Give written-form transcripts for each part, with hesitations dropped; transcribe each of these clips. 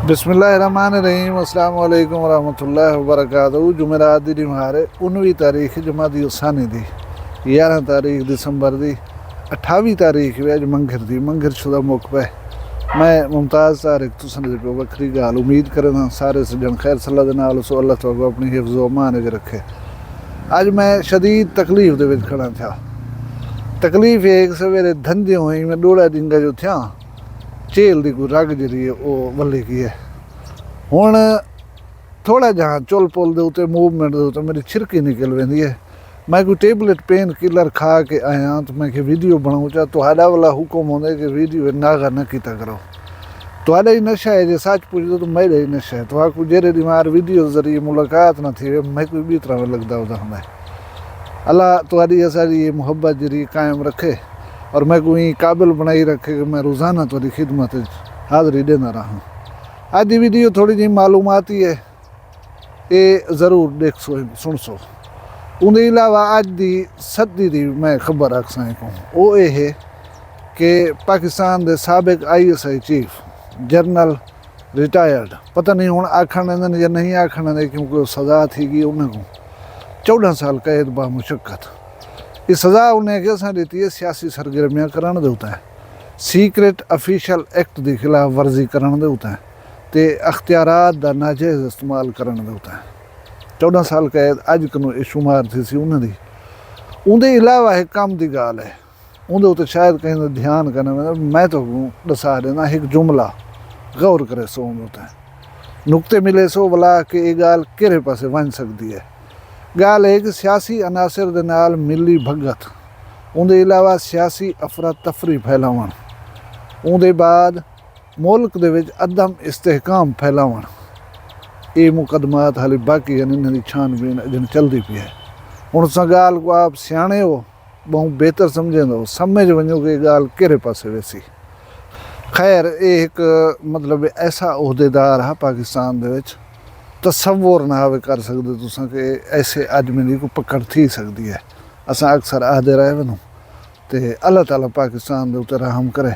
बिस्मिल्लाहिर्रहमानिर्रहीम अस्सलाम वालेकुम वरहमतुल्लाहि वबरकातुहू। जुमेरात दी निमारे 19 तारीख जमादी उसानी दी 11 तारीख दिसंबर दी 28 तारीख वे अज मंघर दी मंघर शुदा मुक पे मैं मुमताज़ तारिक तुसन दे पे वक्री गाल उम्मीद करना सारे सजन खैर सल्ला दे नाल सो अल्लाह तआला अपनी हिफ्ज़ व अमान च रखे। अज मैं शदीद तकलीफ दे विच खड़ा था। तकलीफ एक सवेरे धंधे हुई मैं डोड़ा डिंगा जो थिया झेल की कोई रग जी है वो वली की है। हुण थोड़ा जहाँ चुल पुल के उत्ते मूवमेंट के उत्ते मेरी छिरकी निकल वेंदी है। मैं कोई टेबलेट पेन किलर खा के आया तो मैं वीडियो बनाऊँ चाह तो वाला हुक्म होंगे कि वीडियो नागा न किया करो। तो ही नशा है जे सच पूछो तो मेरा ही नशा है। तो आपको जेरे दिमार वीडियो जरिए मुलाकात न थी मैं कोई भी तरह लगता होता हमें। अल्लाह तुम्हारी असारी ये मुहब्बत जरिए कायम रखे और मैं कोई काबिल बनाई रखे कि मैं रोज़ाना थोड़ी खिदमत हाज़री देना रहा। आज की वीडियो थोड़ी जी मालूमाती है, ये ज़रूर देख सो सुन सो। उनके अलावा अज की सदी की मैं खबर अक्सा को वो ये है कि पाकिस्तान के साबिक ISI चीफ जनरल रिटायर्ड पता नहीं हूँ आखन या नहीं आखन क्योंकि सज़ा थी गई उन्हें 14 साल कैद बा मुशक्क़त। ये सज़ा उन्हें कैसा देती है सियासी सरगर्मियाँ कराने देता है, सीक्रेट ऑफिशियल एक्ट की खिलाफ वर्जी कराने देता है तो अख्तियारात का नाजायज़ इस्तेमाल कराने देता है। 14 साल कैद अज कनो शुमार थी सी उन्हें दी। उनके अलावा एक काम की गाल है उनके उत्ते शायद कहीं ध्यान करना मैं तो दसा देना एक जुमला गौर करे सो उनते नुकते मिले सो भला कि ये गाल किहड़े पासे वन सकती है। गाल है कि सियासी अनासर दे नाल मिली भगत उनके अलावा सियासी अफरा तफरी फैलावन उनके बाद मुल्क दे विच अदम इस्तेहकाम फैलावन ये मुकदमात हाली बाकी इन्होंने छानबीन अजन चलती पी है। हुण सा गाल को आप सियाणे हो बहुत बेहतर समझेंदो समझ वञो कि गाल किहड़े पासे वेसी। खैर ये एक मतलब ऐसा उहदेदार है पाकिस्तान दे विच तस्वुर ना आवे कर सकते तुसां कि ऐसे आदमी की कोई पकड़ थी सकती है। असां अक्सर आखते रहे वनूं तो अल्लाह ताला पाकिस्तान के उत्ते रहम करे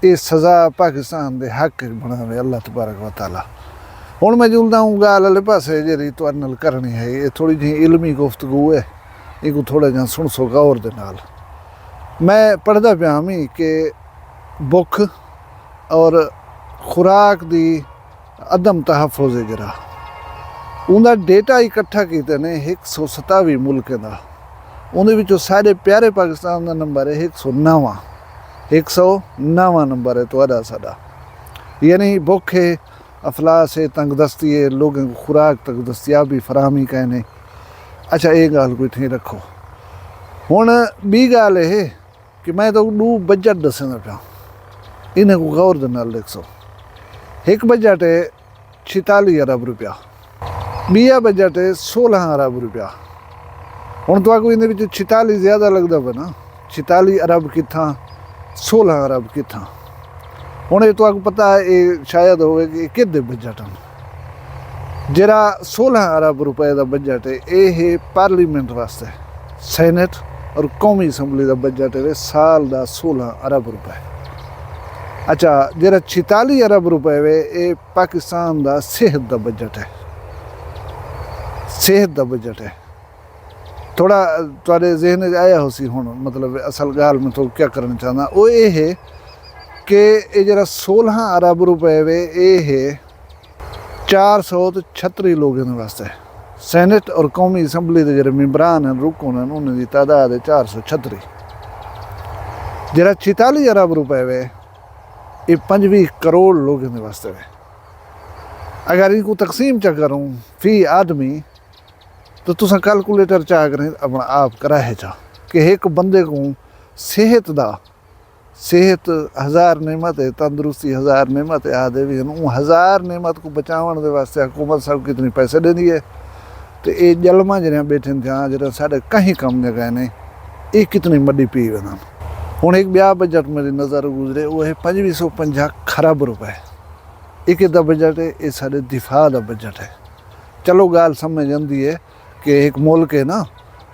ये सज़ा पाकिस्तान के हक बनावे अल्लाह तबारक व तआला। हुण मैं जुलदा हूँ गाल वाले पासे जी तुहाडे नाल करनी है ये थोड़ी जी इलमी गुफ्तगू है इनको थोड़ा जहा सुन सो गौर दे नाल। मैं पढ़दा पिया मी कि भुख और खुराक की अदम तहफ़ुज़ है जरा उनका डेटा इकट्ठा किए ने 127 मुल्क का उन्हें सारे प्यारे पाकिस्तान का नंबर है 109 नंबर है तो साडा यानी भुख है अफलास है तंगदस्ती है लोगों को खुराक तक दस्तियाबी फराहमी कहने। अच्छा ये गाल कोई थी रखो। हुण बी गाल है कि मैं तो 2 बजट दसना पिया इन्हें को गौर दे नाल देख सो। एक बजट है 46 अरब रुपया, बीया बजट है 16 अरब रुपया। हुण तुहानूं इहदे विच 46 ज़्यादा लगदा पे ना 46 अरब कित्थां 16 अरब कित्थां। हुण ये तुहानूं पता है ये शायद होवे कि किहदे बजट हैं। जिहड़ा 16 अरब रुपए का बजट है ये है पार्लीमेंट वास्ते सैनेट और कौमी असैंबली का बजट है साल का 16 अरब रुपए। अच्छा जिहड़ा 46 अरब रुपए वे ये पाकिस्तान का सेहत का बजट है, सेहत का बजट है। थोड़ा तुहाडे ज़हन आया हो सी हुण मतलब असल गाल में तो क्या करना चाहना वो ये है कि ये जरा 16 अरब रुपए वे ये है 436 लोगों वास्ते सैनेट और कौमी असैंबली के जो मैंबरान हैं रुकन हैं उन्होंने तादाद है 436। जरा 46 अरब रुपए वे ये 25 करोड़ लोगों वास्ते वे। अगर इनको तकसीम चा करूँ फी आदमी तो तुसा कैलकुलेटर चाह करें अपना आप कराए चा कि एक बंदे को सेहत दा सेहत 1000 नेमत है तंदुरुस्ती 1000 नेमत है आदे भी वो 1000 नेमत को बचावन दे वास्ते हुकूमत साहब कितनी पैसे देनी है तो ये जलमा जरिया बैठे थे जो साढ़े कहीं कम जगह ने ये कितनी मड्डी पी वन। हुण एक ब्या बजट मेरी नज़र गुजरे वो है 2550 खरब रुपए एक बजट है ये साढ़े दिफा का बजट है। चलो गाल समझ आती है कि एक मुल्क है ना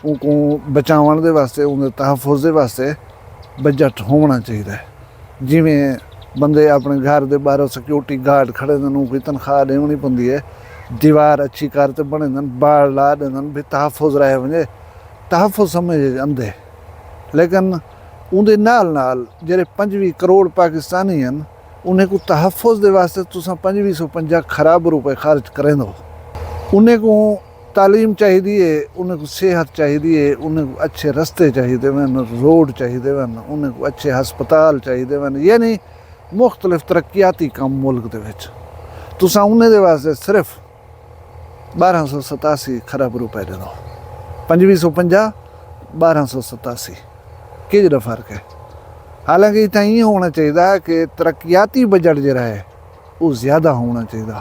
उनको बचावन दे वास्ते उन्हें तहफ़ुज़ दे वास्ते बजट होना चाहिए जिमें ਬੰਦੇ ਆਪਣੇ ਘਰ ਦੇ ਬਾਹਰੋਂ ਸਿਕਿਉਰਿਟੀ ਗਾਰਡ ਖੜੇ ਨੇ, ਨੂੰ ਕੋਈ ਤਨਖਾਹ ਦੇਣੀ ਪੈਂਦੀ ਹੈ, दीवार अच्छी कर ते बने बाड़ ला दें भी तहफ़ुज़ रहे वञे, तहफ़ुज़ समझ आंदे। लेकिन उहदे नाल जेह्ड़े 25 करोड़ पाकिस्तानी हैं उन्हें को तहफ़ुज़ दे वास्ते तुसां 2550 खराब रुपए खर्च करें दो। उन्हें को तालीम चाहिए, उन्हें को सेहत चाहिए, उन्हें को अच्छे रस्ते चाहिए वन, रोड चाहिए वन, उन्हें को अच्छे हस्पताल चाहिए वन, यानी मुख्तलिफ तरक्याती काम मुल्क दे विच। तुसां उन्हें दे वास्ते सिर्फ 1287 खरब रुपए दे दो। 2550 1287 कि जरा फ़र्क है। हालांकि इतना ये होना चाहिए कि तरक्याती बजट जरा है वो ज़्यादा होना चाहिए।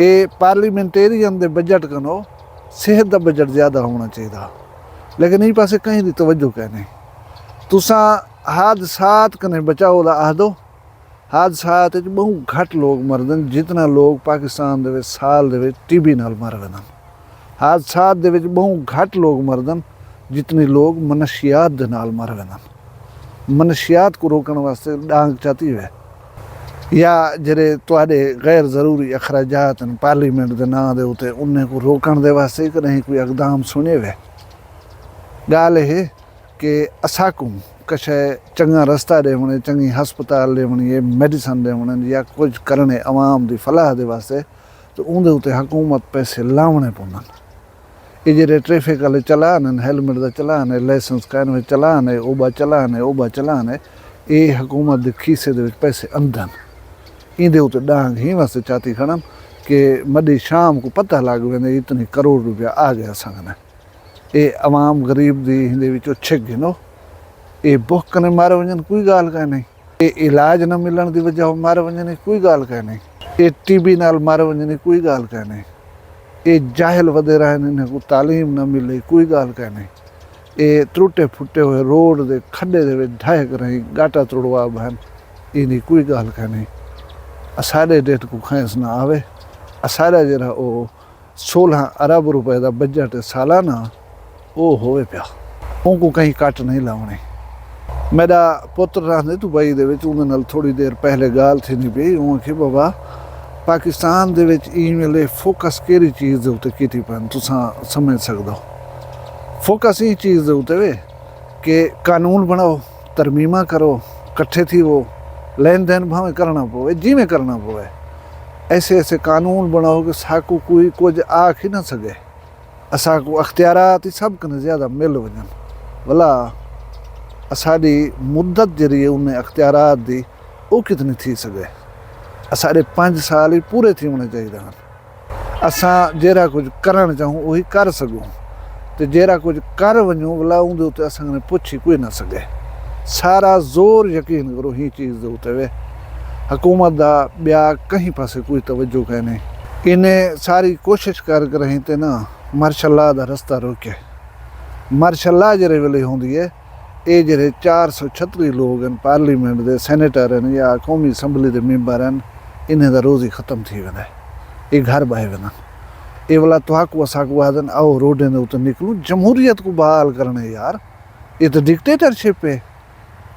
ये पार्लीमेंटेरियन दे बजट कनो सेहत का बजट ज़्यादा होना चाहिए, लेकिन ये पासे कहीं की तवज्जो कहने। तुसा हादसात कने बचाओ दा आखदो, हादसात बहुत घट लोग मरदन जितना लोग पाकिस्तान दे विच साल दे विच टीबी नाल मर वैन। हादसात दे विच बहुत घट लोग मरदन जितने लोग मनशियात दे नाल मर वैन। मनशियात को रोकने वास्ते डांग चाहती है या जेरे तुहाडे गैर ज़रूरी अखराजात हैं पार्लीमेंट दे नां दे उते उन्हें को रोकण दे वास्ते कहीं कोई इकदाम सुने वे। गाल है कि असाकू कशे चंगा रस्ता देवणे, चंगी हस्पताल देवणी है, मेडिसन देवणे या कुछ करने अवाम की फलाह दे वास्ते, तो उनके उत्ते हुकूमत पैसे लावणे पौंदन। ये जेह्ड़े ट्रैफिक वाले चलान हैं, हेलमेट का चलान है, लाइसेंस कानून चलान है, ओबा चलान है, ये हुकूमत के खीसे दे विच पैसे अंदन। इहदे उत्ते डांग ही वास्ते चाती खड़न कि मडी शाम को पता लग वेंदे इतनी करोड़ रुपया आ गया संगने। ये अवाम गरीब दी इहदे विचों छिक गिनो। ये भुख कने मार वञन कोई गाल काहे नहीं, ये इलाज न मिलण दी वजह मार वञन कोई गाल काहे नहीं, ये टीबी नाल मार वञन कोई गाल काहे नहीं, ये जाहिल वधे रहन इन्हें को तालीम न मिले कोई गाल काहे नहीं, ये टुटे फुटे हुए रोड दे खड्डे दे विच ढाए रही गाटा तोड़वा बहन इहदी कोई गाल काहे नहीं। असाडे डेट को खैस ना आवे। असाडा जरा ओ 16 अरब रुपए का बजट सालाना वो होवे पिया, उनको कहीं कट नहीं लावणे। मेरा पुत्र रहंदे दुबई दे विच, उहदे नाल थोड़ी देर पहले गाल थी नहीं पई। उह आखे बाबा पाकिस्तान दे विच वेले फोकस केड़ी चीज़ दे उत्ते कीती पैन तुसां समझ सकदे हो। फोकस ई चीज़ दे उत्ते वे कि कानून बनाओ, तरमीमा करो, कट्ठे थी वो लेन देन भावें करना पवे जिवें करना पवे, ऐसे ऐसे कानून बनाओ कि साकू कोई कुछ आख ही ना सके, असाकू अख्तियारात ही सब कने ज़्यादा मिल वञन। भला असाडी मुद्दत जरिए उन्हें अख्तियारात दी वो कितनी थी सके। असाडे 5 साल ही पूरे थी होने चाहिए। असां जेरा कुछ करण चाहूँ वही कर सकूँ, तो जेरा कुछ कर वञूं भला उहदे उत्ते असां ने पुछी कोई ना सके। सारा जोर यकीन करो ही चीज़ दे उत्ते वे। हुकूमत दा ॿिया कहीं पासे कोई तवज्जो काहे नहीं। इन्हें सारी कोशिश कर रही ते ना मार्शल लॉ दा रस्ता रोके। मार्शल लॉ जेरे वेले होंदी है, ये जेरे 436 लोग हैं पार्लीमेंट दे सैनेटर हैं या कौमी असैंबली दे मैंबर हैं, इन्हें दा रोज़ ही ख़त्म थी वेंदा है। ये घर बाहे वेंदा ये वाला तुहाकू असाकू आदन आओ रोडें दे उत्ते निकलूं, जमहूरियत को बहाल करने यार। ये तो डिक्टेटरशिप है,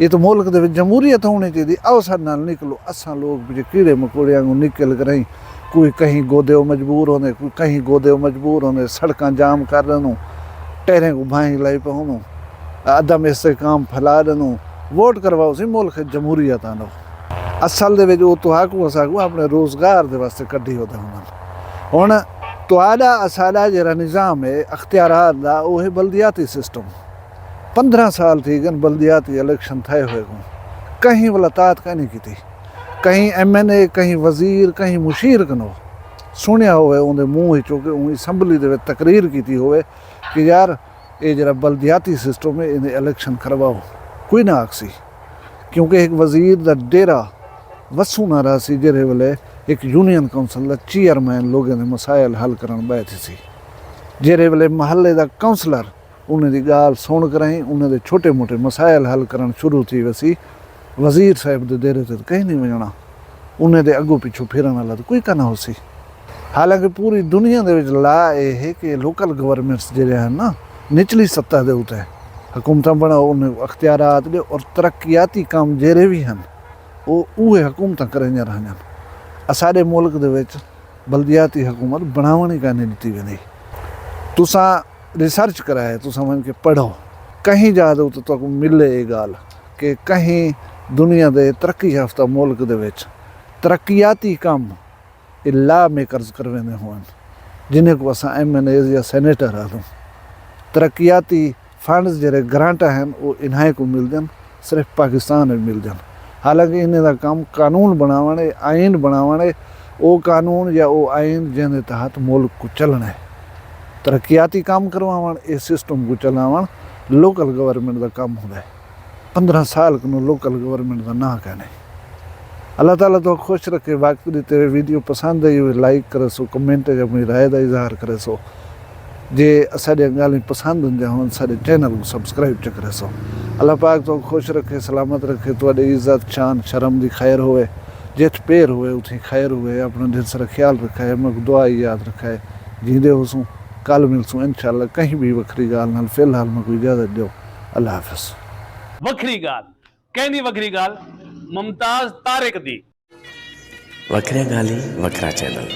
ये तो मुल्क दे विच जमहूरियत होनी चाहिए। आओ साडे नाल निकलो, असां लोग जे कीड़े मकोड़े वांगू निकल कर कोई कहीं गोदे मजबूर होंदे, कोई कहीं गोदे मजबूर होंदे, सड़कां जाम कर देनूं, टहरें को भाई लाई पवनूं, अदम इस्तेकाम फैला देनूं, वोट करवाओ सी मुल्क जमहूरियत आनो। असल दे विच ओह तुहाकू असाकू अपने रोज़गार दे वास्ते कड्ढी होंदे हुण। हुण तुहाडा असाडा जेह्ड़ा निज़ाम है अख्तियारात दा ओह है बल्दियाती सिस्टम। 15 साल थी गए बल्दियाती इलेक्शन थे हुए को, कहीं वलातात का नहीं की, कहीं MNA, कहीं वज़ीर, कहीं मुशीर कनो सुनिया होवे उनके मूँह ही चुके उन असैंबली दे तकरीर की होवे कि यार ये जरा बल्दियाती सिस्टम है इन्हें इलेक्शन करवाओ, कोई ना आखसी। क्योंकि एक वज़ीर दा डेरा वसू ना रहा सी जेरे वेले एक यूनियन काउंसिल दा चेयरमैन लोगों के मसाइल हल करन बैठी सी, जेरे वेले महल्ले दा काउंसलर उन्हें दी गाल सुन कर ही उन्हें दे छोटे मोटे मसाइल हल करन शुरू थी वसी। वज़ीर साहब दे डेरे ते कहीं नहीं वजना, उन्हें दे अगों पिछों फिरन वाला तो कोई कहना हो सी। हालांकि पूरी दुनिया दे विच ला ये है कि लोकल गवर्नमेंट्स जेह्ड़े हैं ना निचली सत्ता दे उत्ते हुकूमतां बनाओ, उन्हें अख्तियारात दे और तरक्याती काम जेरे भी हैं ਉਹ हुकूमत करें रहन। असाडे मुल्क दे विच बल्दियाती हुकूमत बनावनी का नहीं दी वेंदी। तुसा रिसर्च कराए, तुसा मन के पढ़ो, कहीं जादो तो तुहानू मिले ये गाल कि कहीं दुनिया दे तरक्की याफ्ता मुल्क दे विच तरक्याती काम ये ला मेकर्स करवेंदे होन, जिन्हें को असां MNAs या सेनेटर आदूं। तरक्याती फंड्स जेरे ग्रांटा हैं वो इन्हें को मिलदन, सिर्फ पाकिस्तान में मिलदन। हालांकि इन्हें दा काम कानून बनावणे, आइन बनावणे, वो कानून या वो आइन जिहदे तहत मुल्क को चलना है। तरक्याती काम करवावण, इस सिस्टम को चलावण लोकल गवर्नमेंट का काम होंदा है। 15 साल को लोकल गवर्नमेंट का ना कहने। अल्लाह ताला तो खुश रखे। बाकी दी तेरे वीडियो पसंद आई हुई लाइक करे सो, कमेंट या अपनी राय का इजहार करे सो। जे असाडियां गालियां पसंद हुंदियां होन साडे चैनल को सब्सक्राइब च करे सो। अल्लाह पाक तो खुश रखे, सलामत रखे, तुहाडी इज्जत शान शर्म दी खैर होवे, जित पेर होवे उठी खैर होवे। अपना ढेर सारा ख्याल रखे, मैं दुआ याद रखे। जींदे होसूं, कल मिलसूं इंशाअल्लाह कहीं भी वखरी गाल नाल। फिलहाल मैं कोई इजाजत दियो। अल्लाह हाफिज़। वखरी गाल कहंदी वखरी गाल मुमताज तारिक दी। वखरिया गाली वखरा चैनल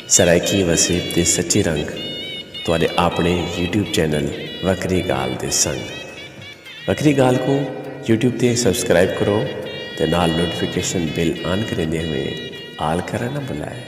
सराइकी वसीब ते सच्ची रंग तुहाडे अपने YouTube चैनल वखरी गाल दे संग। वखरी गाल को YouTube ते सब्सक्राइब करो ते नाल नोटिफिकेशन बिल ऑन करेंदे हुए आल करना ना भुलाए।